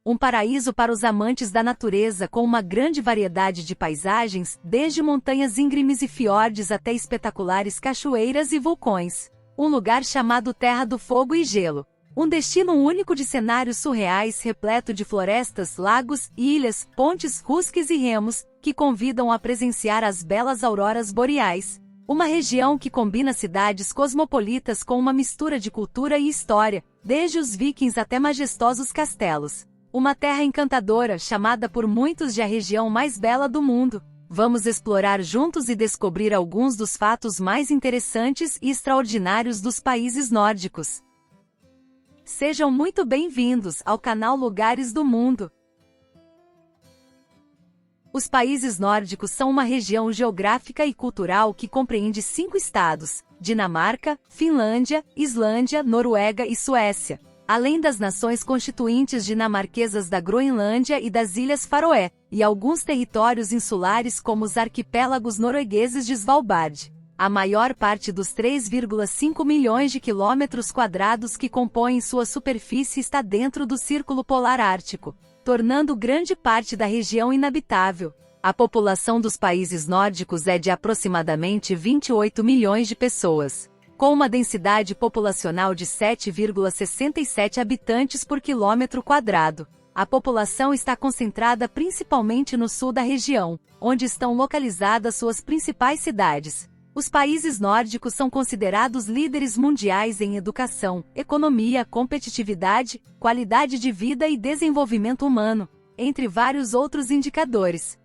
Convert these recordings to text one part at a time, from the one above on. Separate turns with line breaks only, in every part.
um paraíso para os amantes da natureza com uma grande variedade de paisagens, desde montanhas íngremes e fiordes até espetaculares cachoeiras e vulcões. Um lugar chamado Terra do Fogo e Gelo. Um destino único de cenários surreais repleto de florestas, lagos, ilhas, pontes, rusques e remos, que convidam a presenciar as belas auroras boreais. Uma região que combina cidades cosmopolitas com uma mistura de cultura e história, desde os vikings até majestosos castelos. Uma terra encantadora, chamada por muitos de a região mais bela do mundo. Vamos explorar juntos e descobrir alguns dos fatos mais interessantes e extraordinários dos países nórdicos. Sejam muito bem-vindos ao canal Lugares do Mundo. Os países nórdicos são uma região geográfica e cultural que compreende 5 estados: Dinamarca, Finlândia, Islândia, Noruega e Suécia, além das nações constituintes dinamarquesas da Groenlândia e das Ilhas Faroé, e alguns territórios insulares como os arquipélagos noruegueses de Svalbard. A maior parte dos 3,5 milhões de quilômetros quadrados que compõem sua superfície está dentro do Círculo Polar Ártico, tornando grande parte da região inabitável. A população dos países nórdicos é de aproximadamente 28 milhões de pessoas, com uma densidade populacional de 7,67 habitantes por quilômetro quadrado. A população está concentrada principalmente no sul da região, onde estão localizadas suas principais cidades. Os países nórdicos são considerados líderes mundiais em educação, economia, competitividade, qualidade de vida e desenvolvimento humano, entre vários outros indicadores.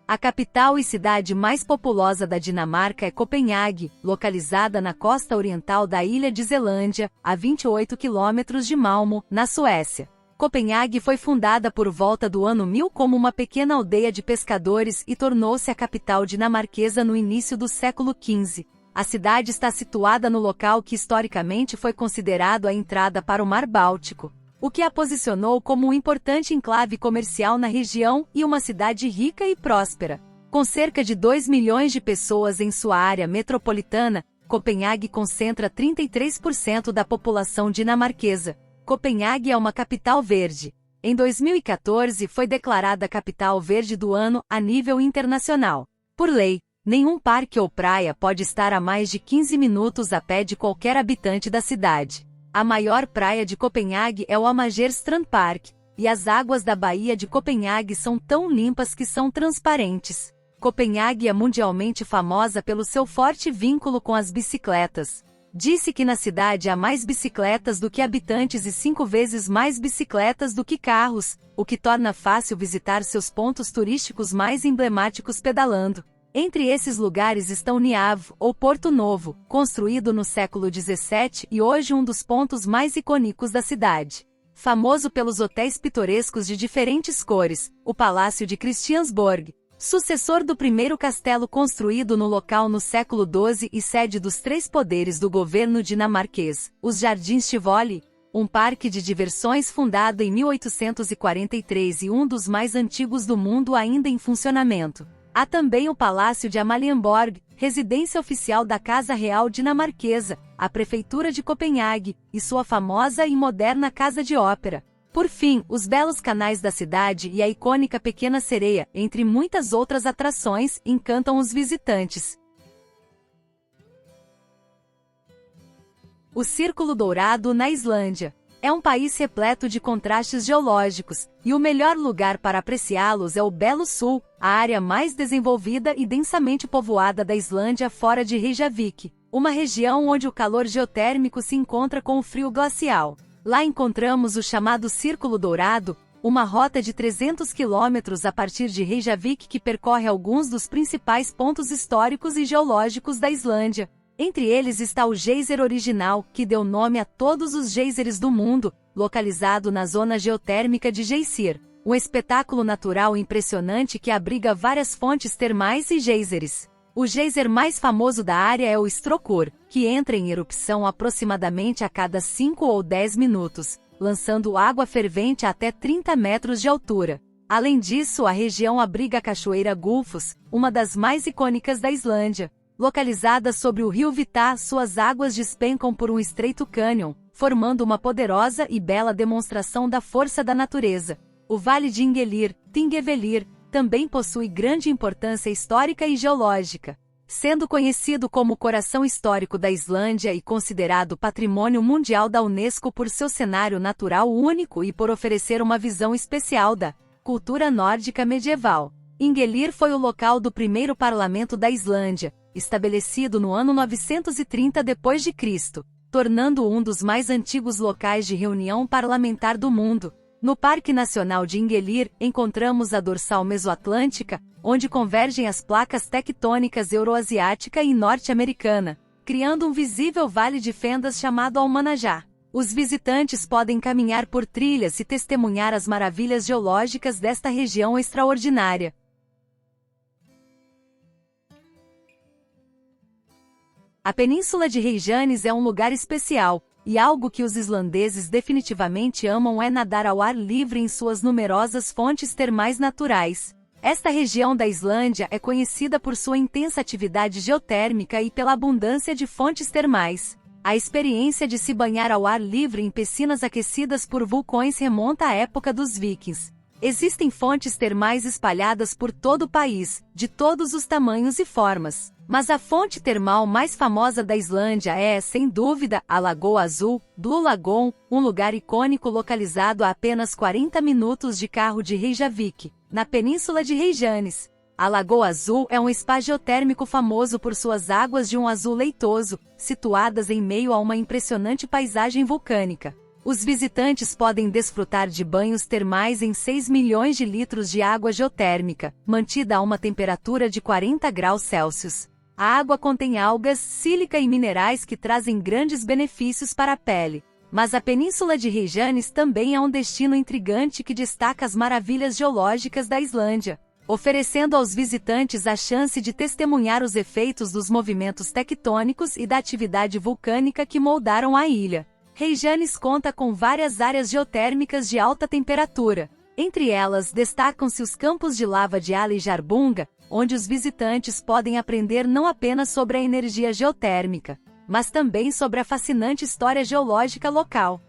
A capital e cidade mais populosa da Dinamarca é Copenhague, localizada na costa oriental da ilha de Zelândia, a 28 quilômetros de Malmö, na Suécia. Copenhague foi fundada por volta do ano 1000 como uma pequena aldeia de pescadores e tornou-se a capital dinamarquesa no início do século XV. A cidade está situada no local que historicamente foi considerado a entrada para o Mar Báltico, o que a posicionou como um importante enclave comercial na região e uma cidade rica e próspera. Com cerca de 2 milhões de pessoas em sua área metropolitana, Copenhague concentra 33% da população dinamarquesa. Copenhague é uma capital verde. Em 2014 foi declarada Capital Verde do Ano a nível internacional. Por lei, nenhum parque ou praia pode estar a mais de 15 minutos a pé de qualquer habitante da cidade. A maior praia de Copenhague é o Amager Strandpark, e as águas da Baía de Copenhague são tão limpas que são transparentes. Copenhague é mundialmente famosa pelo seu forte vínculo com as bicicletas. Disse que na cidade há mais bicicletas do que habitantes e 5 vezes mais bicicletas do que carros, o que torna fácil visitar seus pontos turísticos mais emblemáticos pedalando. Entre esses lugares estão Niave, ou Porto Novo, construído no século XVII e hoje um dos pontos mais icônicos da cidade. Famoso pelos hotéis pitorescos de diferentes cores, o Palácio de Christiansborg, sucessor do primeiro castelo construído no local no século XII e sede dos 3 poderes do governo dinamarquês, os Jardins Tivoli, um parque de diversões fundado em 1843 e um dos mais antigos do mundo ainda em funcionamento. Há também o Palácio de Amalienborg, residência oficial da Casa Real dinamarquesa, a Prefeitura de Copenhague, e sua famosa e moderna Casa de Ópera. Por fim, os belos canais da cidade e a icônica Pequena Sereia, entre muitas outras atrações, encantam os visitantes. O Círculo Dourado na Islândia. É um país repleto de contrastes geológicos, e o melhor lugar para apreciá-los é o Belo Sul, a área mais desenvolvida e densamente povoada da Islândia fora de Reykjavik, uma região onde o calor geotérmico se encontra com o frio glacial. Lá encontramos o chamado Círculo Dourado, uma rota de 300 quilômetros a partir de Reykjavik que percorre alguns dos principais pontos históricos e geológicos da Islândia. Entre eles está o geyser original, que deu nome a todos os geysers do mundo, localizado na zona geotérmica de Geysir, um espetáculo natural impressionante que abriga várias fontes termais e geyseres. O geyser mais famoso da área é o Strokkur, que entra em erupção aproximadamente a cada 5 ou 10 minutos, lançando água fervente a até 30 metros de altura. Além disso, a região abriga a Cachoeira Gullfoss, uma das mais icônicas da Islândia. Localizada sobre o rio Vitá, suas águas despencam por um estreito cânion, formando uma poderosa e bela demonstração da força da natureza. O Vale de Ingvellir, Thingvellir, também possui grande importância histórica e geológica. Sendo conhecido como o coração histórico da Islândia e considerado Patrimônio Mundial da Unesco por seu cenário natural único e por oferecer uma visão especial da cultura nórdica medieval. Ingvellir foi o local do primeiro parlamento da Islândia, estabelecido no ano 930 d.C., tornando-o um dos mais antigos locais de reunião parlamentar do mundo. No Parque Nacional de Ingvellir, encontramos a dorsal mesoatlântica, onde convergem as placas tectônicas euroasiática e norte-americana, criando um visível vale de fendas chamado Almanajá. Os visitantes podem caminhar por trilhas e testemunhar as maravilhas geológicas desta região extraordinária. A Península de Reykjanes é um lugar especial, e algo que os islandeses definitivamente amam é nadar ao ar livre em suas numerosas fontes termais naturais. Esta região da Islândia é conhecida por sua intensa atividade geotérmica e pela abundância de fontes termais. A experiência de se banhar ao ar livre em piscinas aquecidas por vulcões remonta à época dos vikings. Existem fontes termais espalhadas por todo o país, de todos os tamanhos e formas. Mas a fonte termal mais famosa da Islândia é, sem dúvida, a Lagoa Azul, Blue Lagoon, um lugar icônico localizado a apenas 40 minutos de carro de Reykjavik, na Península de Reykjanes. A Lagoa Azul é um spa geotérmico famoso por suas águas de um azul leitoso, situadas em meio a uma impressionante paisagem vulcânica. Os visitantes podem desfrutar de banhos termais em 6 milhões de litros de água geotérmica, mantida a uma temperatura de 40 graus Celsius. A água contém algas, sílica e minerais que trazem grandes benefícios para a pele. Mas a Península de Reykjanes também é um destino intrigante que destaca as maravilhas geológicas da Islândia, oferecendo aos visitantes a chance de testemunhar os efeitos dos movimentos tectônicos e da atividade vulcânica que moldaram a ilha. Reykjanes conta com várias áreas geotérmicas de alta temperatura. Entre elas, destacam-se os campos de lava de Alejarbunga, onde os visitantes podem aprender não apenas sobre a energia geotérmica, mas também sobre a fascinante história geológica local.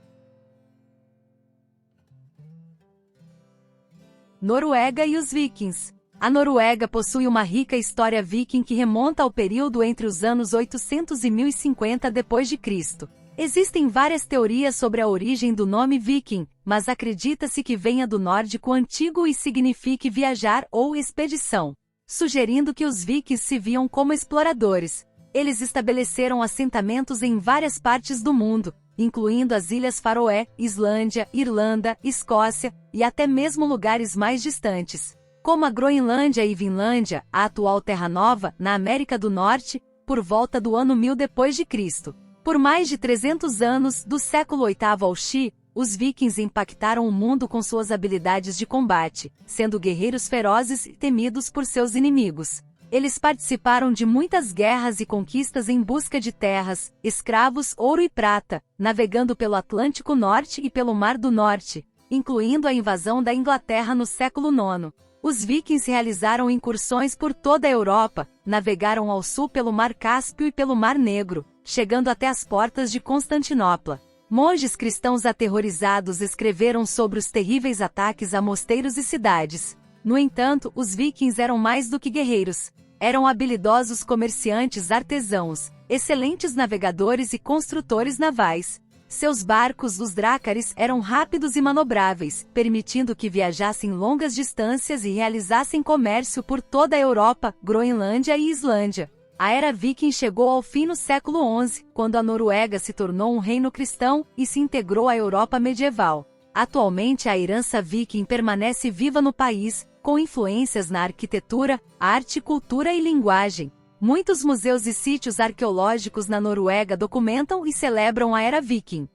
Noruega e os vikings. A Noruega possui uma rica história viking que remonta ao período entre os anos 800 e 1050 d.C. Existem várias teorias sobre a origem do nome viking, mas acredita-se que venha do nórdico antigo e signifique viajar ou expedição, sugerindo que os vikings se viam como exploradores. Eles estabeleceram assentamentos em várias partes do mundo, incluindo as Ilhas Faroé, Islândia, Irlanda, Escócia e até mesmo lugares mais distantes, como a Groenlândia e Vinlândia, a atual Terra Nova, na América do Norte, por volta do ano 1000 d.C. Por mais de 300 anos, do século VIII ao Xi, os vikings impactaram o mundo com suas habilidades de combate, sendo guerreiros ferozes e temidos por seus inimigos. Eles participaram de muitas guerras e conquistas em busca de terras, escravos, ouro e prata, navegando pelo Atlântico Norte e pelo Mar do Norte, incluindo a invasão da Inglaterra no século IX. Os vikings realizaram incursões por toda a Europa, navegaram ao sul pelo Mar Cáspio e pelo Mar Negro, chegando até as portas de Constantinopla. Monges cristãos aterrorizados escreveram sobre os terríveis ataques a mosteiros e cidades. No entanto, os vikings eram mais do que guerreiros. Eram habilidosos comerciantes artesãos, excelentes navegadores e construtores navais. Seus barcos, os drácares, eram rápidos e manobráveis, permitindo que viajassem longas distâncias e realizassem comércio por toda a Europa, Groenlândia e Islândia. A era viking chegou ao fim no século XI, quando a Noruega se tornou um reino cristão e se integrou à Europa medieval. Atualmente a herança viking permanece viva no país, com influências na arquitetura, arte, cultura e linguagem. Muitos museus e sítios arqueológicos na Noruega documentam e celebram a era viking.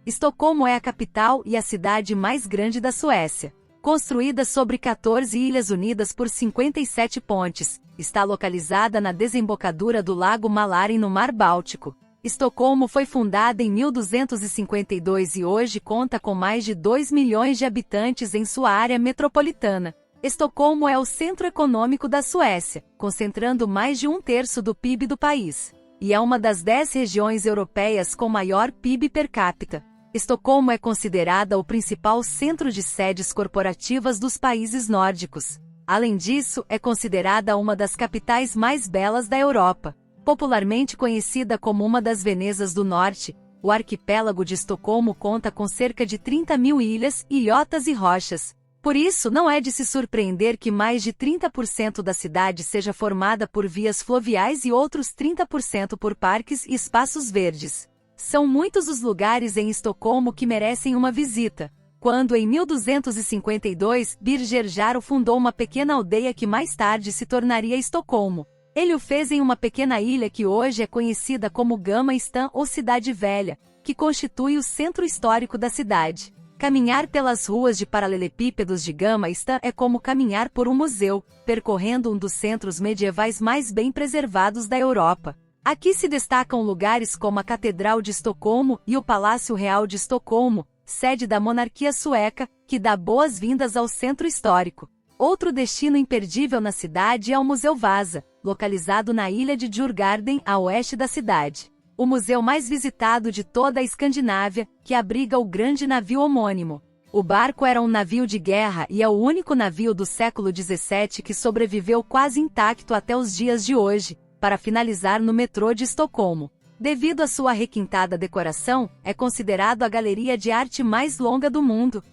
Estocolmo é a capital e a cidade mais grande da Suécia. Construída sobre 14 ilhas unidas por 57 pontes, está localizada na desembocadura do Lago Mälaren no Mar Báltico. Estocolmo foi fundada em 1252 e hoje conta com mais de 2 milhões de habitantes em sua área metropolitana. Estocolmo é o centro econômico da Suécia, concentrando mais de 1/3 do PIB do país. E é uma das 10 regiões europeias com maior PIB per capita. Estocolmo é considerada o principal centro de sedes corporativas dos países nórdicos. Além disso, é considerada uma das capitais mais belas da Europa. Popularmente conhecida como uma das Venezas do Norte, o arquipélago de Estocolmo conta com cerca de 30.000 ilhas, ilhotas e rochas. Por isso, não é de se surpreender que mais de 30% da cidade seja formada por vias fluviais e outros 30% por parques e espaços verdes. São muitos os lugares em Estocolmo que merecem uma visita. Quando, em 1252, Birger Jarl fundou uma pequena aldeia que mais tarde se tornaria Estocolmo. Ele o fez em uma pequena ilha que hoje é conhecida como Gamma Stan ou Cidade Velha, que constitui o centro histórico da cidade. Caminhar pelas ruas de paralelepípedos de Gamma Stan é como caminhar por um museu, percorrendo um dos centros medievais mais bem preservados da Europa. Aqui se destacam lugares como a Catedral de Estocolmo e o Palácio Real de Estocolmo, sede da monarquia sueca, que dá boas-vindas ao centro histórico. Outro destino imperdível na cidade é o Museu Vasa, localizado na ilha de Djurgården, a oeste da cidade. O museu mais visitado de toda a Escandinávia, que abriga o grande navio homônimo. O barco era um navio de guerra e é o único navio do século XVII que sobreviveu quase intacto até os dias de hoje, para finalizar no metrô de Estocolmo. Devido à sua requintada decoração, é considerado a galeria de arte mais longa do mundo.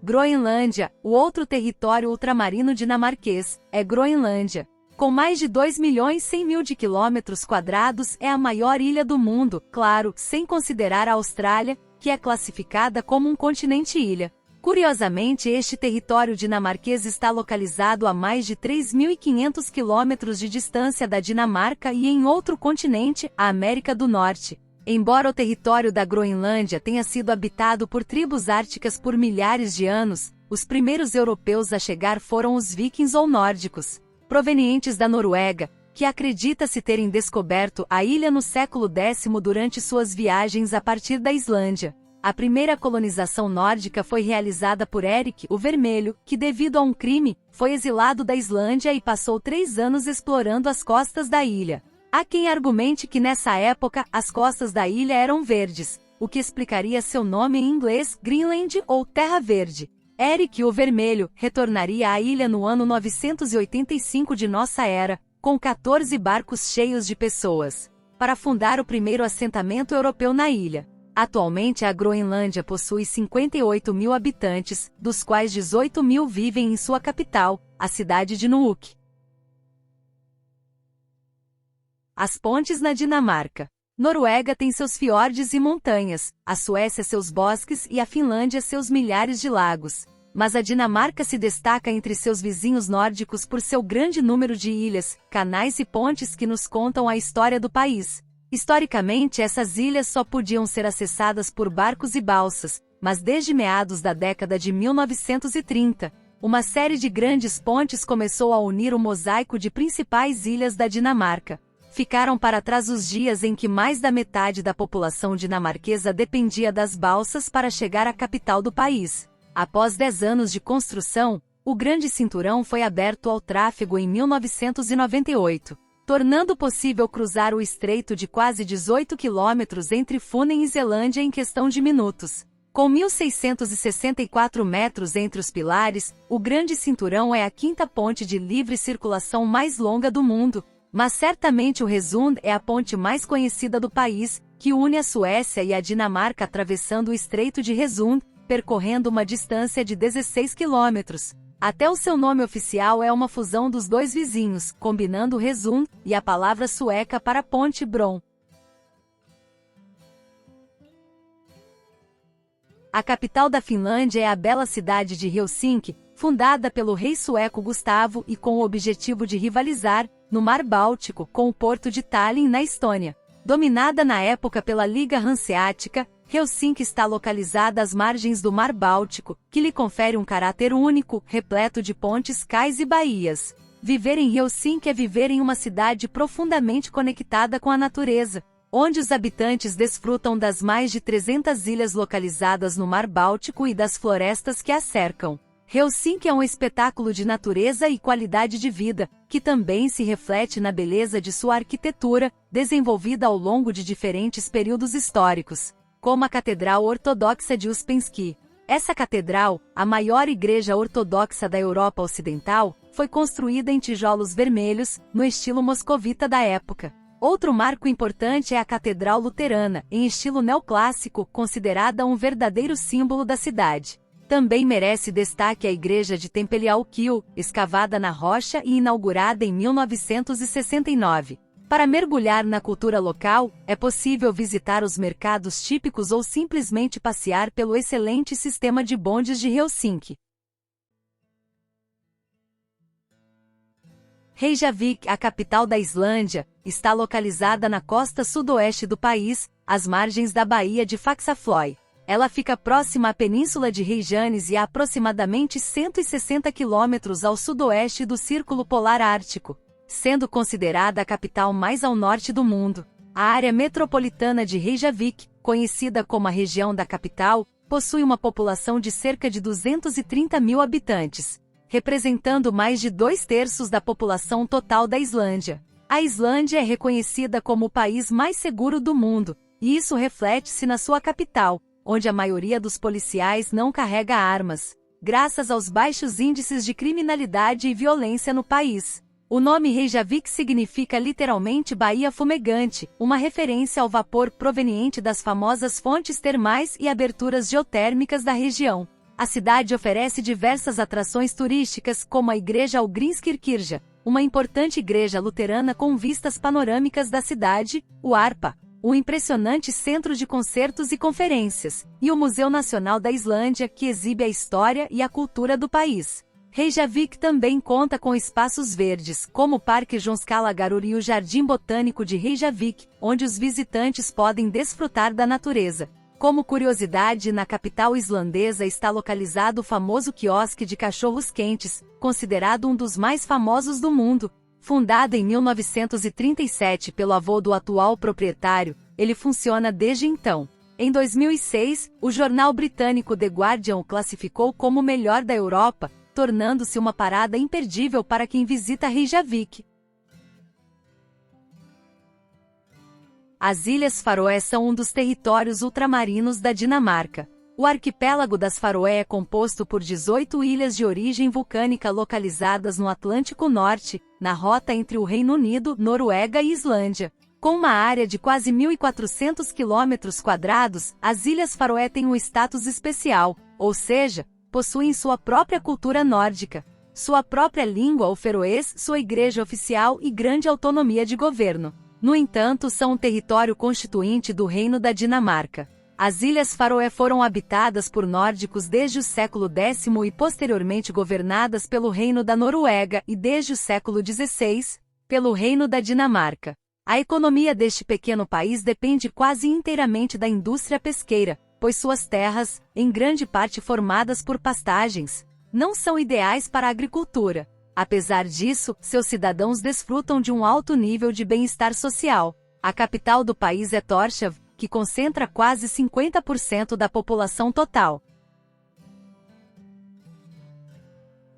Groenlândia, o outro território ultramarino dinamarquês, é Groenlândia. Com mais de 2.100.000 de quilômetros quadrados, é a maior ilha do mundo, claro, sem considerar a Austrália, que é classificada como um continente-ilha. Curiosamente, este território dinamarquês está localizado a mais de 3.500 quilômetros de distância da Dinamarca e em outro continente, a América do Norte. Embora o território da Groenlândia tenha sido habitado por tribos árticas por milhares de anos, os primeiros europeus a chegar foram os vikings ou nórdicos, provenientes da Noruega, que acredita-se terem descoberto a ilha no século X durante suas viagens a partir da Islândia. A primeira colonização nórdica foi realizada por Erik o Vermelho, que devido a um crime, foi exilado da Islândia e passou 3 anos explorando as costas da ilha. Há quem argumente que nessa época, as costas da ilha eram verdes, o que explicaria seu nome em inglês Greenland ou Terra Verde. Erik o Vermelho retornaria à ilha no ano 985 de nossa era, com 14 barcos cheios de pessoas, para fundar o primeiro assentamento europeu na ilha. Atualmente a Groenlândia possui 58.000 habitantes, dos quais 18.000 vivem em sua capital, a cidade de Nuuk. As pontes na Dinamarca. Noruega tem seus fiordes e montanhas, a Suécia seus bosques e a Finlândia seus milhares de lagos. Mas a Dinamarca se destaca entre seus vizinhos nórdicos por seu grande número de ilhas, canais e pontes que nos contam a história do país. Historicamente, essas ilhas só podiam ser acessadas por barcos e balsas, mas desde meados da década de 1930, uma série de grandes pontes começou a unir o mosaico de principais ilhas da Dinamarca. Ficaram para trás os dias em que mais da metade da população dinamarquesa dependia das balsas para chegar à capital do país. Após 10 anos de construção, o Grande Cinturão foi aberto ao tráfego em 1998. Tornando possível cruzar o estreito de quase 18 quilômetros entre Funen e Zelândia em questão de minutos. Com 1.664 metros entre os pilares, o Grande Cinturão é a 5ª ponte de livre circulação mais longa do mundo, mas certamente o Resund é a ponte mais conhecida do país, que une a Suécia e a Dinamarca atravessando o Estreito de Resund, percorrendo uma distância de 16 quilômetros. Até o seu nome oficial é uma fusão dos dois vizinhos, combinando Resund e a palavra sueca para ponte Bron. A capital da Finlândia é a bela cidade de Helsinki, fundada pelo rei sueco Gustavo e com o objetivo de rivalizar, no Mar Báltico, com o porto de Tallinn na Estônia. Dominada na época pela Liga Hanseática, Helsinki está localizada às margens do Mar Báltico, que lhe confere um caráter único, repleto de pontes, cais e baías. Viver em Helsinki é viver em uma cidade profundamente conectada com a natureza. onde os habitantes desfrutam das mais de 300 ilhas localizadas no Mar Báltico e das florestas que a cercam. Helsinki é um espetáculo de natureza e qualidade de vida, que também se reflete na beleza de sua arquitetura, desenvolvida ao longo de diferentes períodos históricos, como a Catedral Ortodoxa de Uspensky. Essa catedral, a maior igreja ortodoxa da Europa Ocidental, foi construída em tijolos vermelhos, no estilo moscovita da época. Outro marco importante é a Catedral Luterana, em estilo neoclássico, considerada um verdadeiro símbolo da cidade. Também merece destaque a Igreja de Tempelhof, escavada na rocha e inaugurada em 1969. Para mergulhar na cultura local, é possível visitar os mercados típicos ou simplesmente passear pelo excelente sistema de bondes de Helsinki. Reykjavik, a capital da Islândia, está localizada na costa sudoeste do país, às margens da Baía de Faxaflói. Ela fica próxima à Península de Reykjanes e a aproximadamente 160 quilômetros ao sudoeste do Círculo Polar Ártico, sendo considerada a capital mais ao norte do mundo. A área metropolitana de Reykjavik, conhecida como a região da capital, possui uma população de cerca de 230 mil habitantes, representando mais de 2/3 da população total da Islândia. A Islândia é reconhecida como o país mais seguro do mundo, e isso reflete-se na sua capital, onde a maioria dos policiais não carrega armas, graças aos baixos índices de criminalidade e violência no país. O nome Reykjavik significa literalmente Baía Fumegante, uma referência ao vapor proveniente das famosas fontes termais e aberturas geotérmicas da região. A cidade oferece diversas atrações turísticas, como a Igreja Hallgrímskirkja, uma importante igreja luterana com vistas panorâmicas da cidade, o Arpa, um impressionante centro de concertos e conferências, e o Museu Nacional da Islândia, que exibe a história e a cultura do país. Reykjavik também conta com espaços verdes, como o Parque Jónskalagarður e o Jardim Botânico de Reykjavik, onde os visitantes podem desfrutar da natureza. Como curiosidade, na capital islandesa está localizado o famoso quiosque de cachorros-quentes, considerado um dos mais famosos do mundo. Fundado em 1937 pelo avô do atual proprietário, ele funciona desde então. Em 2006, o jornal britânico The Guardian o classificou como o melhor da Europa, tornando-se uma parada imperdível para quem visita Reykjavik. As Ilhas Faroé são um dos territórios ultramarinos da Dinamarca. O arquipélago das Faroé é composto por 18 ilhas de origem vulcânica localizadas no Atlântico Norte, na rota entre o Reino Unido, Noruega e Islândia. Com uma área de quase 1.400 km², as Ilhas Faroé têm um status especial, ou seja, possuem sua própria cultura nórdica, sua própria língua o feroês, sua igreja oficial e grande autonomia de governo. No entanto, são um território constituinte do Reino da Dinamarca. As Ilhas Faroé foram habitadas por nórdicos desde o século X e posteriormente governadas pelo Reino da Noruega e desde o século XVI, pelo Reino da Dinamarca. A economia deste pequeno país depende quase inteiramente da indústria pesqueira, pois suas terras, em grande parte formadas por pastagens, não são ideais para a agricultura. Apesar disso, seus cidadãos desfrutam de um alto nível de bem-estar social. A capital do país é Tórshavn, que concentra quase 50% da população total.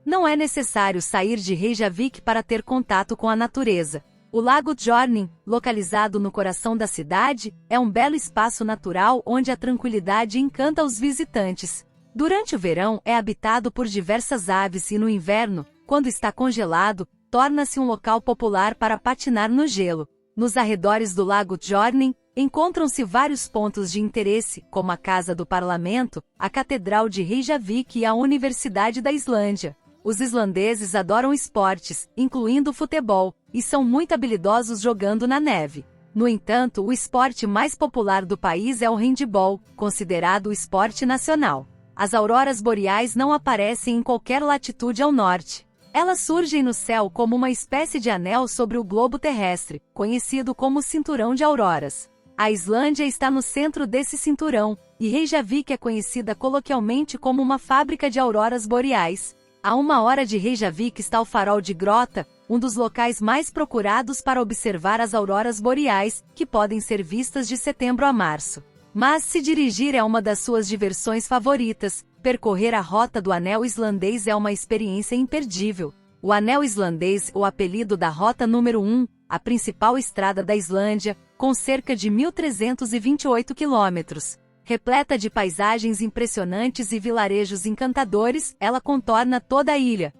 Não é necessário sair de Reykjavik para ter contato com a natureza. O Lago Tjørnin, localizado no coração da cidade, é um belo espaço natural onde a tranquilidade encanta os visitantes. Durante o verão é habitado por diversas aves e no inverno, quando está congelado, torna-se um local popular para patinar no gelo. Nos arredores do Lago Tjørnin, encontram-se vários pontos de interesse, como a Casa do Parlamento, a Catedral de Reykjavik e a Universidade da Islândia. Os islandeses adoram esportes, incluindo o futebol, e são muito habilidosos jogando na neve. No entanto, o esporte mais popular do país é o handebol, considerado o esporte nacional. As auroras boreais não aparecem em qualquer latitude ao norte. Elas surgem no céu como uma espécie de anel sobre o globo terrestre, conhecido como Cinturão de Auroras. A Islândia está no centro desse cinturão, e Reykjavik é conhecida coloquialmente como uma fábrica de auroras boreais. A 1 hora de Reykjavik está o Farol de Grota, um dos locais mais procurados para observar as auroras boreais, que podem ser vistas de setembro a março. Mas se dirigir é uma das suas diversões favoritas, percorrer a rota do Anel Islandês é uma experiência imperdível. O Anel Islandês, o apelido da Rota número 1, a principal estrada da Islândia, com cerca de 1.328 quilômetros. Repleta de paisagens impressionantes e vilarejos encantadores, ela contorna toda a ilha.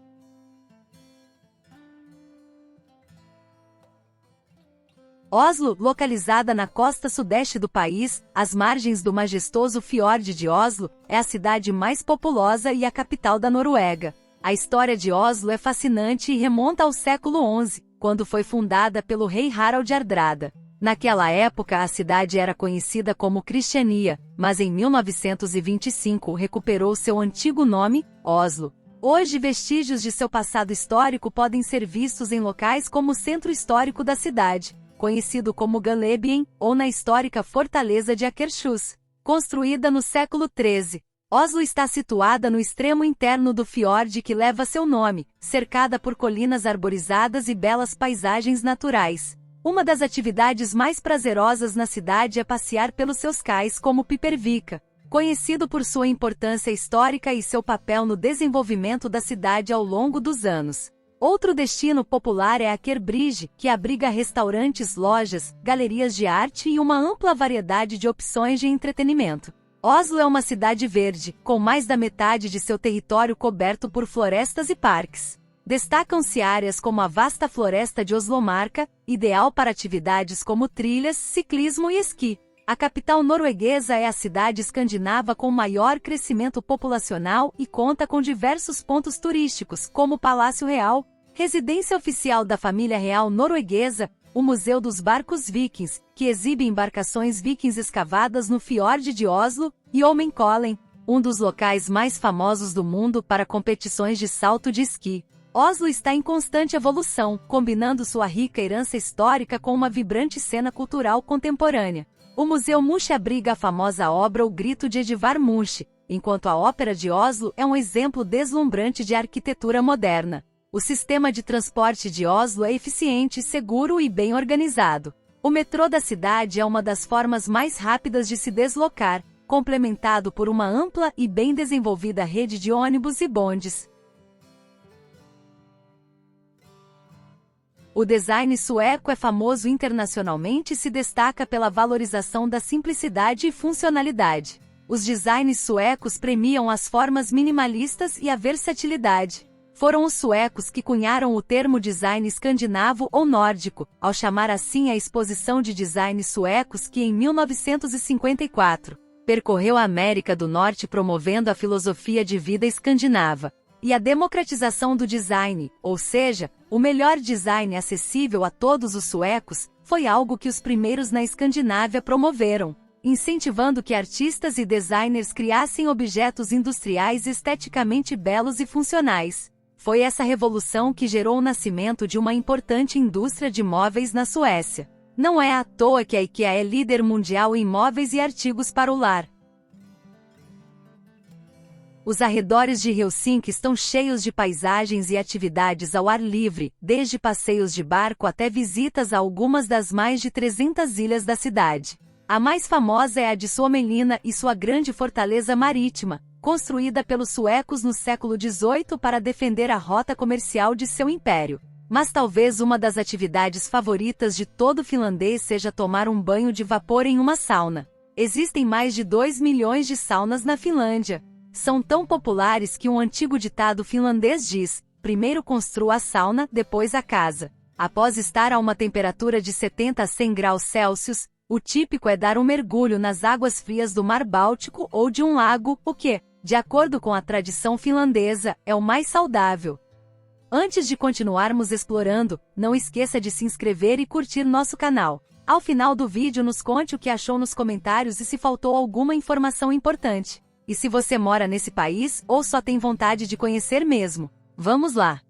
Oslo, localizada na costa sudeste do país, às margens do majestoso fiord de Oslo, é a cidade mais populosa e a capital da Noruega. A história de Oslo é fascinante e remonta ao século XI, quando foi fundada pelo rei Harald Hardrada. Naquela época a cidade era conhecida como Cristiania, mas em 1925 recuperou seu antigo nome, Oslo. Hoje vestígios de seu passado histórico podem ser vistos em locais como o centro histórico da cidade, conhecido como Gallebyen, ou na histórica fortaleza de Akershus. Construída no século XIII, Oslo está situada no extremo interno do fiord que leva seu nome, cercada por colinas arborizadas e belas paisagens naturais. Uma das atividades mais prazerosas na cidade é passear pelos seus cais como Pipervika, conhecido por sua importância histórica e seu papel no desenvolvimento da cidade ao longo dos anos. Outro destino popular é Akerbridge, que abriga restaurantes, lojas, galerias de arte e uma ampla variedade de opções de entretenimento. Oslo é uma cidade verde, com mais da metade de seu território coberto por florestas e parques. Destacam-se áreas como a vasta floresta de Oslomarka, ideal para atividades como trilhas, ciclismo e esqui. A capital norueguesa é a cidade escandinava com maior crescimento populacional e conta com diversos pontos turísticos, como o Palácio Real, residência oficial da família real norueguesa, o Museu dos Barcos Vikings, que exibe embarcações vikings escavadas no fiord de Oslo, e Holmenkollen, um dos locais mais famosos do mundo para competições de salto de esqui. Oslo está em constante evolução, combinando sua rica herança histórica com uma vibrante cena cultural contemporânea. O Museu Munch abriga a famosa obra O Grito de Edvard Munch, enquanto a Ópera de Oslo é um exemplo deslumbrante de arquitetura moderna. O sistema de transporte de Oslo é eficiente, seguro e bem organizado. O metrô da cidade é uma das formas mais rápidas de se deslocar, complementado por uma ampla e bem desenvolvida rede de ônibus e bondes. O design sueco é famoso internacionalmente e se destaca pela valorização da simplicidade e funcionalidade. Os designs suecos premiam as formas minimalistas e a versatilidade. Foram os suecos que cunharam o termo design escandinavo ou nórdico, ao chamar assim a exposição de designs suecos que em 1954 percorreu a América do Norte promovendo a filosofia de vida escandinava e a democratização do design, ou seja, o melhor design acessível a todos os suecos, foi algo que os primeiros na Escandinávia promoveram, incentivando que artistas e designers criassem objetos industriais esteticamente belos e funcionais. Foi essa revolução que gerou o nascimento de uma importante indústria de móveis na Suécia. Não é à toa que a IKEA é líder mundial em móveis e artigos para o lar. Os arredores de Helsinki estão cheios de paisagens e atividades ao ar livre, desde passeios de barco até visitas a algumas das mais de 300 ilhas da cidade. A mais famosa é a de Suomenlinna e sua grande fortaleza marítima, construída pelos suecos no século XVIII para defender a rota comercial de seu império. Mas talvez uma das atividades favoritas de todo finlandês seja tomar um banho de vapor em uma sauna. Existem mais de 2 milhões de saunas na Finlândia. São tão populares que um antigo ditado finlandês diz: primeiro construa a sauna, depois a casa. Após estar a uma temperatura de 70 a 100 graus Celsius, o típico é dar um mergulho nas águas frias do Mar Báltico ou de um lago, o que, de acordo com a tradição finlandesa, é o mais saudável. Antes de continuarmos explorando, não esqueça de se inscrever e curtir nosso canal. Ao final do vídeo nos conte o que achou nos comentários e se faltou alguma informação importante. E se você mora nesse país ou só tem vontade de conhecer mesmo? Vamos lá!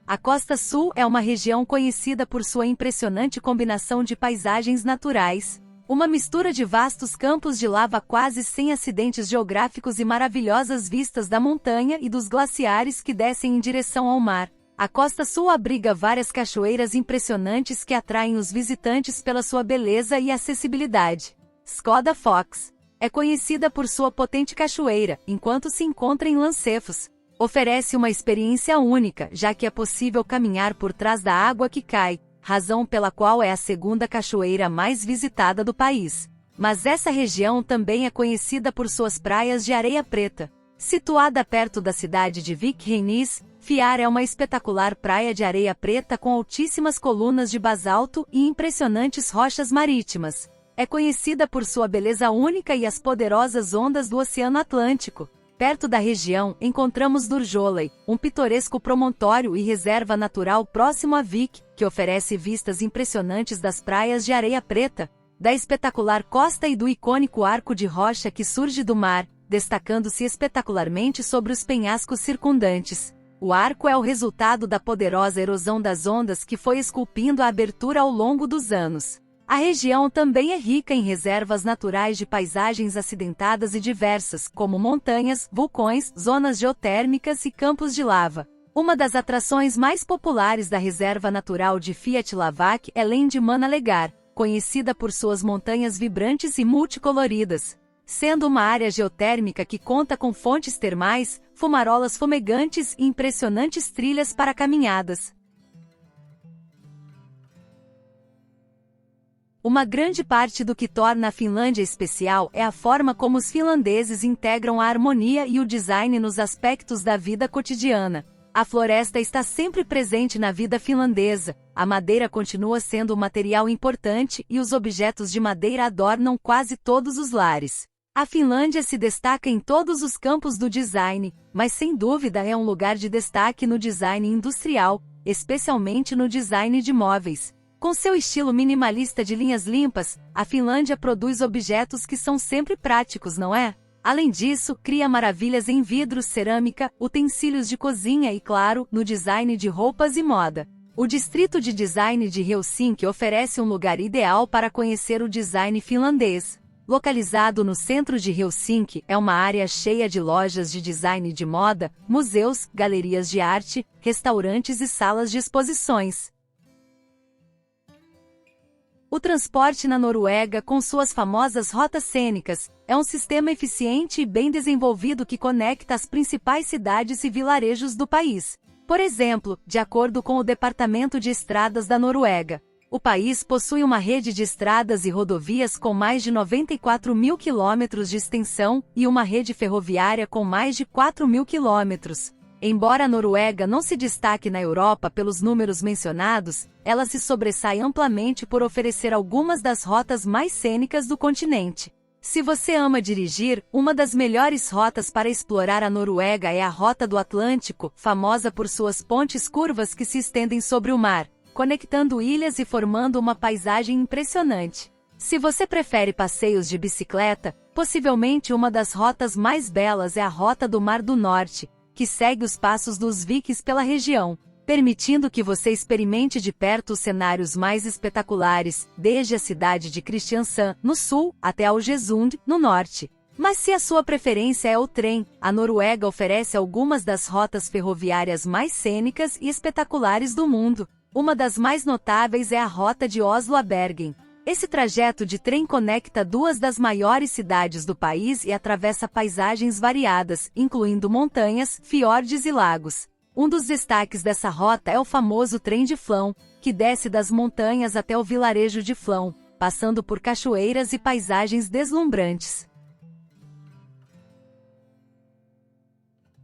A Costa Sul é uma região conhecida por sua impressionante combinação de paisagens naturais, Uma mistura de vastos campos de lava quase sem acidentes geográficos e maravilhosas vistas da montanha e dos glaciares que descem em direção ao mar. A costa sul abriga várias cachoeiras impressionantes que atraem os visitantes pela sua beleza e acessibilidade. Skoda Fox é conhecida por sua potente cachoeira, enquanto se encontra em Lancefos. Oferece uma experiência única, já que é possível caminhar por trás da água que cai, razão pela qual é a segunda cachoeira mais visitada do país. Mas essa região também é conhecida por suas praias de areia preta. Situada perto da cidade de Vic-Reniz, Fiar é uma espetacular praia de areia preta com altíssimas colunas de basalto e impressionantes rochas marítimas. É conhecida por sua beleza única e as poderosas ondas do Oceano Atlântico. Perto da região, encontramos Durjolei, um pitoresco promontório e reserva natural próximo a Vic, que oferece vistas impressionantes das praias de areia preta, da espetacular costa e do icônico arco de rocha que surge do mar, destacando-se espetacularmente sobre os penhascos circundantes. O arco é o resultado da poderosa erosão das ondas que foi esculpindo a abertura ao longo dos anos. A região também é rica em reservas naturais de paisagens acidentadas e diversas, como montanhas, vulcões, zonas geotérmicas e campos de lava. Uma das atrações mais populares da reserva natural de Fiat Lavac é Landmannalegar, conhecida por suas montanhas vibrantes e multicoloridas. Sendo uma área geotérmica que conta com fontes termais, fumarolas fumegantes e impressionantes trilhas para caminhadas. Uma grande parte do que torna a Finlândia especial é a forma como os finlandeses integram a harmonia e o design nos aspectos da vida cotidiana. A floresta está sempre presente na vida finlandesa, a madeira continua sendo um material importante e os objetos de madeira adornam quase todos os lares. A Finlândia se destaca em todos os campos do design, mas sem dúvida é um lugar de destaque no design industrial, especialmente no design de móveis. Com seu estilo minimalista de linhas limpas, a Finlândia produz objetos que são sempre práticos, não é? Além disso, cria maravilhas em vidro, cerâmica, utensílios de cozinha e, claro, no design de roupas e moda. O Distrito de Design de Helsinki oferece um lugar ideal para conhecer o design finlandês. Localizado no centro de Helsinki, é uma área cheia de lojas de design de moda, museus, galerias de arte, restaurantes e salas de exposições. O transporte na Noruega, com suas famosas rotas cênicas, é um sistema eficiente e bem desenvolvido que conecta as principais cidades e vilarejos do país. Por exemplo, de acordo com o Departamento de Estradas da Noruega, o país possui uma rede de estradas e rodovias com mais de 94 mil quilômetros de extensão e uma rede ferroviária com mais de 4 mil quilômetros. Embora a Noruega não se destaque na Europa pelos números mencionados, ela se sobressai amplamente por oferecer algumas das rotas mais cênicas do continente. Se você ama dirigir, uma das melhores rotas para explorar a Noruega é a Rota do Atlântico, famosa por suas pontes curvas que se estendem sobre o mar, conectando ilhas e formando uma paisagem impressionante. Se você prefere passeios de bicicleta, possivelmente uma das rotas mais belas é a Rota do Mar do Norte, que segue os passos dos vikings pela região, permitindo que você experimente de perto os cenários mais espetaculares, desde a cidade de Kristiansand, no sul, até Algesund, no norte. Mas se a sua preferência é o trem, a Noruega oferece algumas das rotas ferroviárias mais cênicas e espetaculares do mundo. Uma das mais notáveis é a rota de Oslo a Bergen. Esse trajeto de trem conecta duas das maiores cidades do país e atravessa paisagens variadas, incluindo montanhas, fiordes e lagos. Um dos destaques dessa rota é o famoso trem de Flão, que desce das montanhas até o vilarejo de Flão, passando por cachoeiras e paisagens deslumbrantes.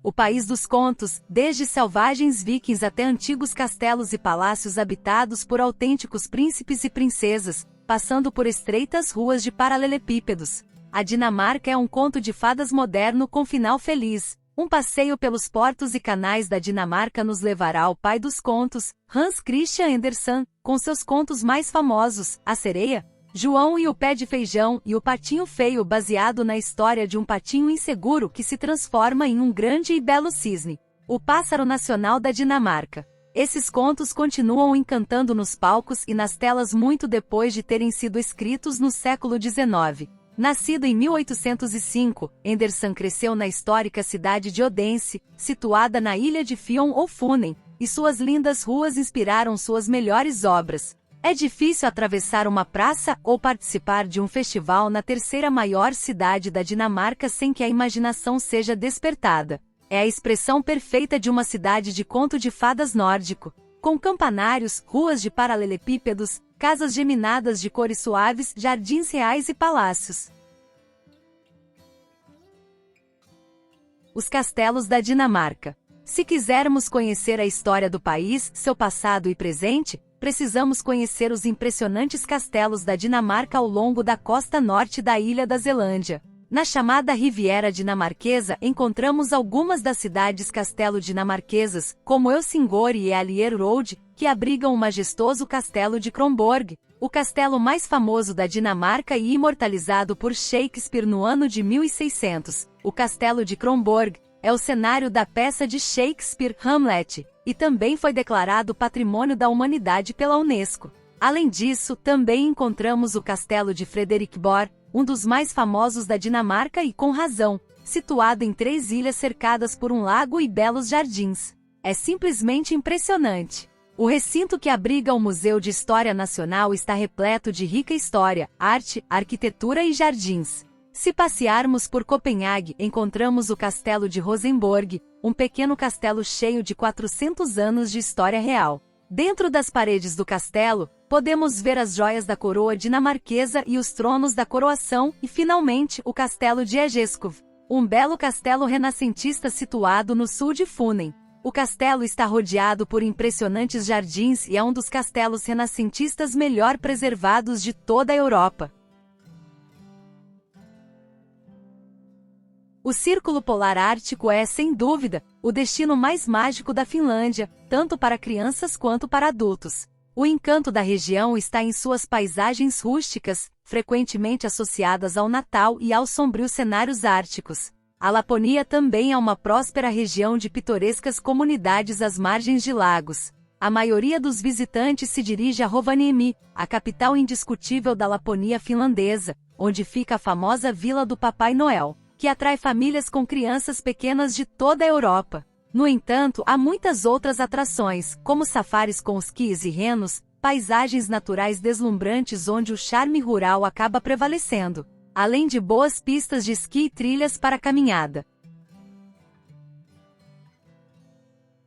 O país dos contos, desde selvagens vikings até antigos castelos e palácios habitados por autênticos príncipes e princesas, passando por estreitas ruas de paralelepípedos. A Dinamarca é um conto de fadas moderno com final feliz. Um passeio pelos portos e canais da Dinamarca nos levará ao pai dos contos, Hans Christian Andersen, com seus contos mais famosos, A Sereia, João e o Pé de Feijão e o Patinho Feio, baseado na história de um patinho inseguro que se transforma em um grande e belo cisne. O pássaro nacional da Dinamarca. Esses contos continuam encantando nos palcos e nas telas muito depois de terem sido escritos no século XIX. Nascido em 1805, Anderson cresceu na histórica cidade de Odense, situada na ilha de Fion ou Funen, e suas lindas ruas inspiraram suas melhores obras. É difícil atravessar uma praça ou participar de um festival na terceira maior cidade da Dinamarca sem que a imaginação seja despertada. É a expressão perfeita de uma cidade de conto de fadas nórdico, com campanários, ruas de paralelepípedos, casas geminadas de cores suaves, jardins reais e palácios. Os castelos da Dinamarca. Se quisermos conhecer a história do país, seu passado e presente, precisamos conhecer os impressionantes castelos da Dinamarca ao longo da costa norte da ilha da Zelândia. Na chamada Riviera Dinamarquesa encontramos algumas das cidades-castelo dinamarquesas, como Helsingør e Ällerude, que abrigam o majestoso castelo de Kronborg, o castelo mais famoso da Dinamarca e imortalizado por Shakespeare no ano de 1600. O castelo de Kronborg é o cenário da peça de Shakespeare, Hamlet, e também foi declarado Patrimônio da Humanidade pela Unesco. Além disso, também encontramos o castelo de Frederiksborg, um dos mais famosos da Dinamarca e com razão, situado em 3 ilhas cercadas por um lago e belos jardins. É simplesmente impressionante. O recinto que abriga o Museu de História Nacional está repleto de rica história, arte, arquitetura e jardins. Se passearmos por Copenhague, encontramos o Castelo de Rosenborg, um pequeno castelo cheio de 400 anos de história real. Dentro das paredes do castelo, podemos ver as joias da coroa dinamarquesa e os tronos da coroação e, finalmente, o castelo de Ejeskov, um belo castelo renascentista situado no sul de Funen. O castelo está rodeado por impressionantes jardins e é um dos castelos renascentistas melhor preservados de toda a Europa. O Círculo Polar Ártico é, sem dúvida, o destino mais mágico da Finlândia, tanto para crianças quanto para adultos. O encanto da região está em suas paisagens rústicas, frequentemente associadas ao Natal e aos sombrios cenários árticos. A Laponia também é uma próspera região de pitorescas comunidades às margens de lagos. A maioria dos visitantes se dirige a Rovaniemi, a capital indiscutível da Laponia finlandesa, onde fica a famosa Vila do Papai Noel, que atrai famílias com crianças pequenas de toda a Europa. No entanto, há muitas outras atrações, como safaris com esquis e renos, paisagens naturais deslumbrantes onde o charme rural acaba prevalecendo, além de boas pistas de esqui e trilhas para caminhada.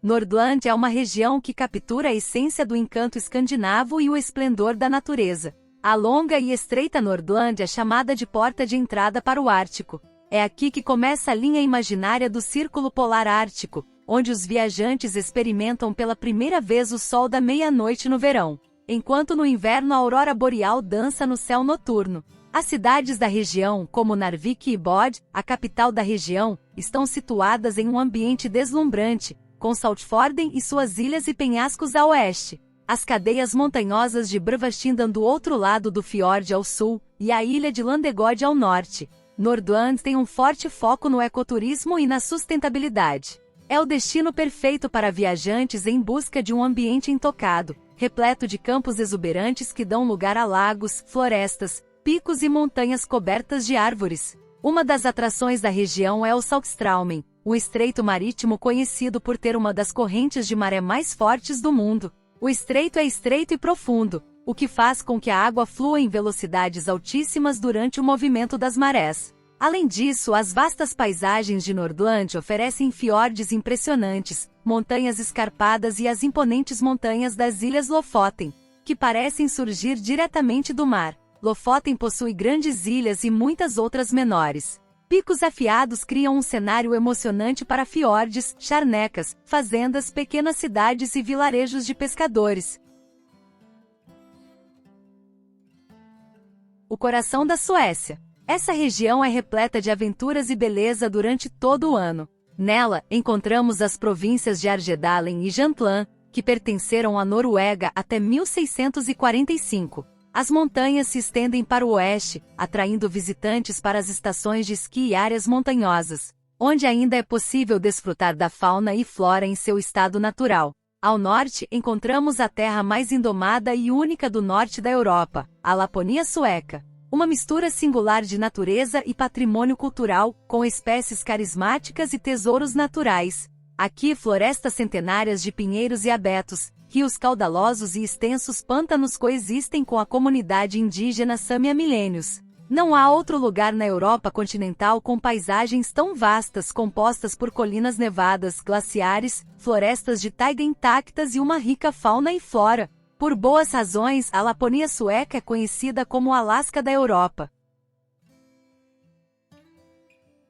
Nordland é uma região que captura a essência do encanto escandinavo e o esplendor da natureza. A longa e estreita Nordland é chamada de porta de entrada para o Ártico. É aqui que começa a linha imaginária do Círculo Polar Ártico, onde os viajantes experimentam pela primeira vez o sol da meia-noite no verão, enquanto no inverno a aurora boreal dança no céu noturno. As cidades da região, como Narvik e Bodø, a capital da região, estão situadas em um ambiente deslumbrante, com Saltfjorden e suas ilhas e penhascos a oeste, as cadeias montanhosas de Brøvastinen do outro lado do fiord ao sul, e a ilha de Landegod ao norte. Nordland tem um forte foco no ecoturismo e na sustentabilidade. É o destino perfeito para viajantes em busca de um ambiente intocado, repleto de campos exuberantes que dão lugar a lagos, florestas, picos e montanhas cobertas de árvores. Uma das atrações da região é o Saltstraumen, um estreito marítimo conhecido por ter uma das correntes de maré mais fortes do mundo. O estreito é estreito e profundo, o que faz com que a água flua em velocidades altíssimas durante o movimento das marés. Além disso, as vastas paisagens de Nordland oferecem fiordes impressionantes, montanhas escarpadas e as imponentes montanhas das Ilhas Lofoten, que parecem surgir diretamente do mar. Lofoten possui grandes ilhas e muitas outras menores. Picos afiados criam um cenário emocionante para fiordes, charnecas, fazendas, pequenas cidades e vilarejos de pescadores. O coração da Suécia. Essa região é repleta de aventuras e beleza durante todo o ano. Nela, encontramos as províncias de Argedalen e Jämtland, que pertenceram à Noruega até 1645. As montanhas se estendem para o oeste, atraindo visitantes para as estações de esqui e áreas montanhosas, onde ainda é possível desfrutar da fauna e flora em seu estado natural. Ao norte, encontramos a terra mais indomada e única do norte da Europa, a Laponia sueca. Uma mistura singular de natureza e patrimônio cultural, com espécies carismáticas e tesouros naturais. Aqui, florestas centenárias de pinheiros e abetos, rios caudalosos e extensos pântanos coexistem com a comunidade indígena Sami há milênios. Não há outro lugar na Europa continental com paisagens tão vastas compostas por colinas nevadas, glaciares, florestas de taiga intactas e uma rica fauna e flora. Por boas razões, a Laponia sueca é conhecida como o Alasca da Europa.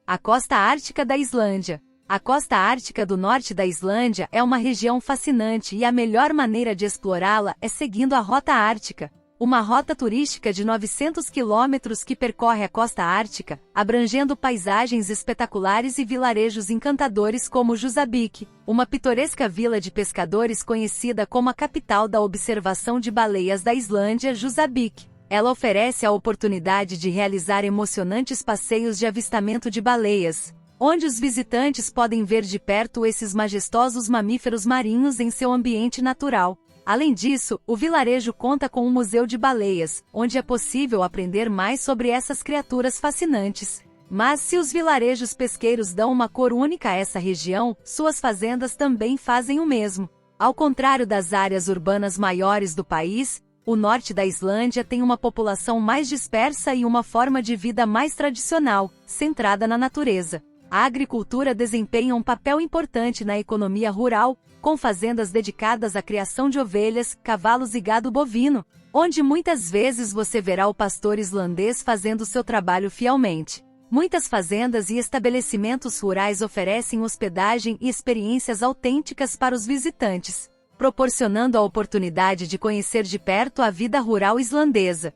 A costa ártica da Islândia. A costa ártica do norte da Islândia é uma região fascinante e a melhor maneira de explorá-la é seguindo a Rota Ártica, uma rota turística de 900 quilômetros que percorre a costa ártica, abrangendo paisagens espetaculares e vilarejos encantadores como Húsavík, uma pitoresca vila de pescadores conhecida como a capital da observação de baleias da Islândia, Húsavík. Ela oferece a oportunidade de realizar emocionantes passeios de avistamento de baleias, onde os visitantes podem ver de perto esses majestosos mamíferos marinhos em seu ambiente natural. Além disso, o vilarejo conta com um museu de baleias, onde é possível aprender mais sobre essas criaturas fascinantes. Mas se os vilarejos pesqueiros dão uma cor única a essa região, suas fazendas também fazem o mesmo. Ao contrário das áreas urbanas maiores do país, o norte da Islândia tem uma população mais dispersa e uma forma de vida mais tradicional, centrada na natureza. A agricultura desempenha um papel importante na economia rural, com fazendas dedicadas à criação de ovelhas, cavalos e gado bovino, onde muitas vezes você verá o pastor islandês fazendo seu trabalho fielmente. Muitas fazendas e estabelecimentos rurais oferecem hospedagem e experiências autênticas para os visitantes, proporcionando a oportunidade de conhecer de perto a vida rural islandesa.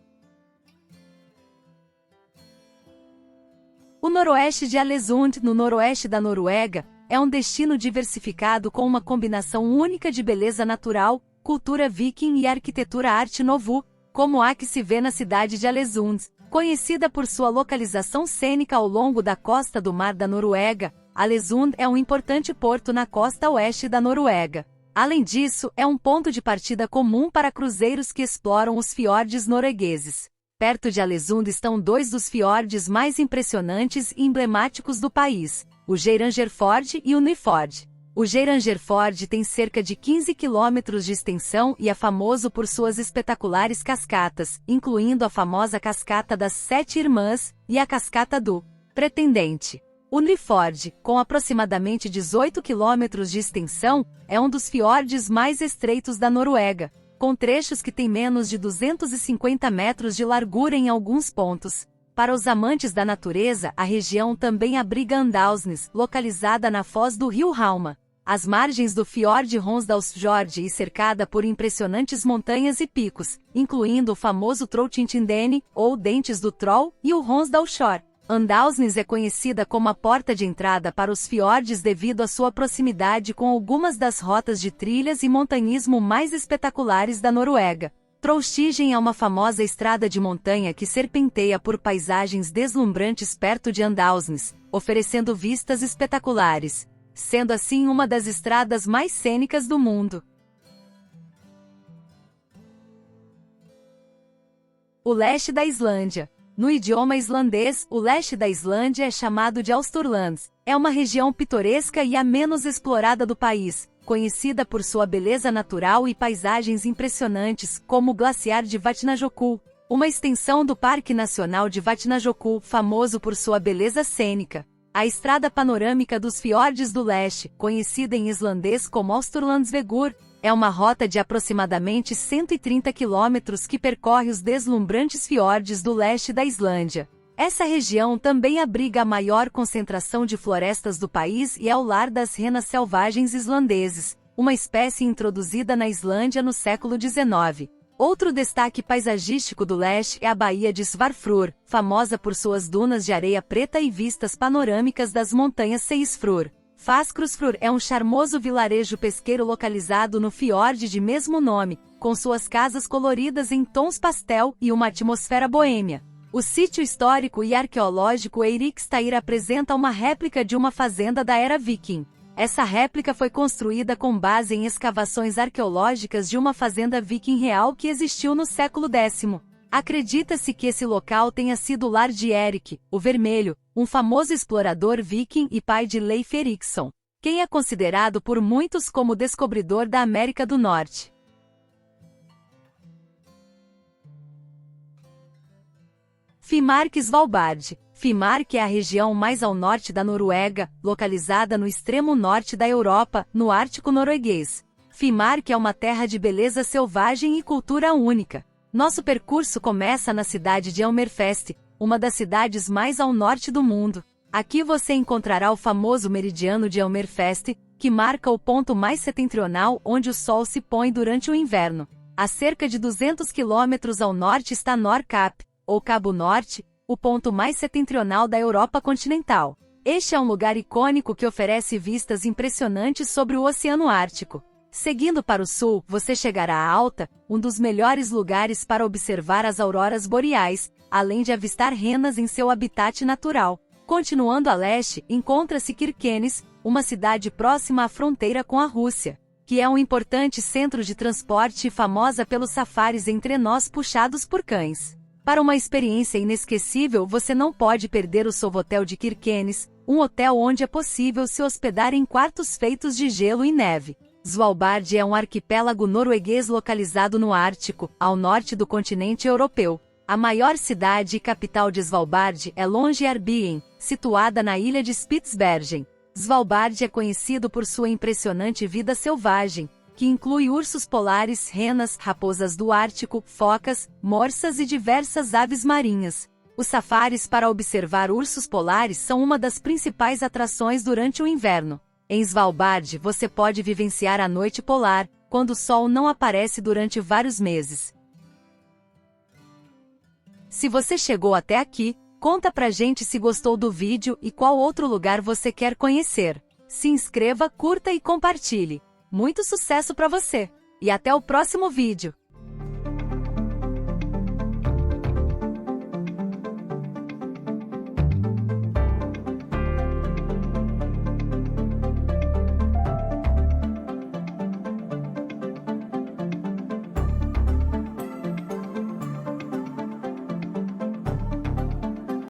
O noroeste de Aalesund, no noroeste da Noruega, é um destino diversificado com uma combinação única de beleza natural, cultura viking e arquitetura arte nouveau, como a que se vê na cidade de Aalesund. Conhecida por sua localização cênica ao longo da costa do Mar da Noruega, Aalesund é um importante porto na costa oeste da Noruega. Além disso, é um ponto de partida comum para cruzeiros que exploram os fiordes noruegueses. Perto de Aalesund estão dois dos fiordes mais impressionantes e emblemáticos do país, o Geirangerfjord e o Nyfjord. O Geirangerfjord tem cerca de 15 quilômetros de extensão e é famoso por suas espetaculares cascatas, incluindo a famosa Cascata das Sete Irmãs e a Cascata do Pretendente. O Nyfjord, com aproximadamente 18 quilômetros de extensão, é um dos fiordes mais estreitos da Noruega, com trechos que têm menos de 250 metros de largura em alguns pontos. Para os amantes da natureza, a região também abriga Andalsnes, localizada na foz do rio Rauma, às margens do fiord Honsdalsfjord e cercada por impressionantes montanhas e picos, incluindo o famoso Trolltindene, ou Dentes do Troll, e o Honsdalshor. Andalsnes é conhecida como a porta de entrada para os fiordes devido à sua proximidade com algumas das rotas de trilhas e montanhismo mais espetaculares da Noruega. Trollstigen é uma famosa estrada de montanha que serpenteia por paisagens deslumbrantes perto de Andalsnes, oferecendo vistas espetaculares, sendo assim uma das estradas mais cênicas do mundo. O leste da Islândia. No idioma islandês, o leste da Islândia é chamado de Austurlands. É uma região pitoresca e a menos explorada do país, conhecida por sua beleza natural e paisagens impressionantes, como o glaciar de Vatnajökull, uma extensão do Parque Nacional de Vatnajökull, famoso por sua beleza cênica. A estrada panorâmica dos fiordes do leste, conhecida em islandês como Austurlandsvegur, é uma rota de aproximadamente 130 quilômetros que percorre os deslumbrantes fiordes do leste da Islândia. Essa região também abriga a maior concentração de florestas do país e é o lar das renas selvagens islandeses, uma espécie introduzida na Islândia no século XIX. Outro destaque paisagístico do leste é a Baía de Svartfjord, famosa por suas dunas de areia preta e vistas panorâmicas das montanhas Seyðisfjord. Fáskrúðsfjord é um charmoso vilarejo pesqueiro localizado no fiorde de mesmo nome, com suas casas coloridas em tons pastel e uma atmosfera boêmia. O sítio histórico e arqueológico Eiríksstaðir apresenta uma réplica de uma fazenda da era viking. Essa réplica foi construída com base em escavações arqueológicas de uma fazenda viking real que existiu no século X. Acredita-se que esse local tenha sido o lar de Eric, o Vermelho, um famoso explorador viking e pai de Leif Erikson, quem é considerado por muitos como o descobridor da América do Norte. Finnmark e Svalbard. Finnmark é a região mais ao norte da Noruega, localizada no extremo norte da Europa, no Ártico norueguês. Finnmark é uma terra de beleza selvagem e cultura única. Nosso percurso começa na cidade de Hammerfest, uma das cidades mais ao norte do mundo. Aqui você encontrará o famoso meridiano de Hammerfest, que marca o ponto mais setentrional onde o sol se põe durante o inverno. A cerca de 200 quilômetros ao norte está Nordkapp, ou Cabo Norte, o ponto mais setentrional da Europa continental. Este é um lugar icônico que oferece vistas impressionantes sobre o Oceano Ártico. Seguindo para o sul, você chegará a Alta, um dos melhores lugares para observar as auroras boreais, além de avistar renas em seu habitat natural. Continuando a leste, encontra-se Kirkenes, uma cidade próxima à fronteira com a Rússia, que é um importante centro de transporte e famosa pelos safaris em trenós puxados por cães. Para uma experiência inesquecível, você não pode perder o Sovotel de Kirkenes, um hotel onde é possível se hospedar em quartos feitos de gelo e neve. Svalbard é um arquipélago norueguês localizado no Ártico, ao norte do continente europeu. A maior cidade e capital de Svalbard é Longyearbyen, situada na ilha de Spitsbergen. Svalbard é conhecido por sua impressionante vida selvagem, que inclui ursos polares, renas, raposas do Ártico, focas, morsas e diversas aves marinhas. Os safaris para observar ursos polares são uma das principais atrações durante o inverno. Em Svalbard você pode vivenciar a noite polar, quando o sol não aparece durante vários meses. Se você chegou até aqui, conta pra gente se gostou do vídeo e qual outro lugar você quer conhecer. Se inscreva, curta e compartilhe. Muito sucesso para você! E até o próximo vídeo!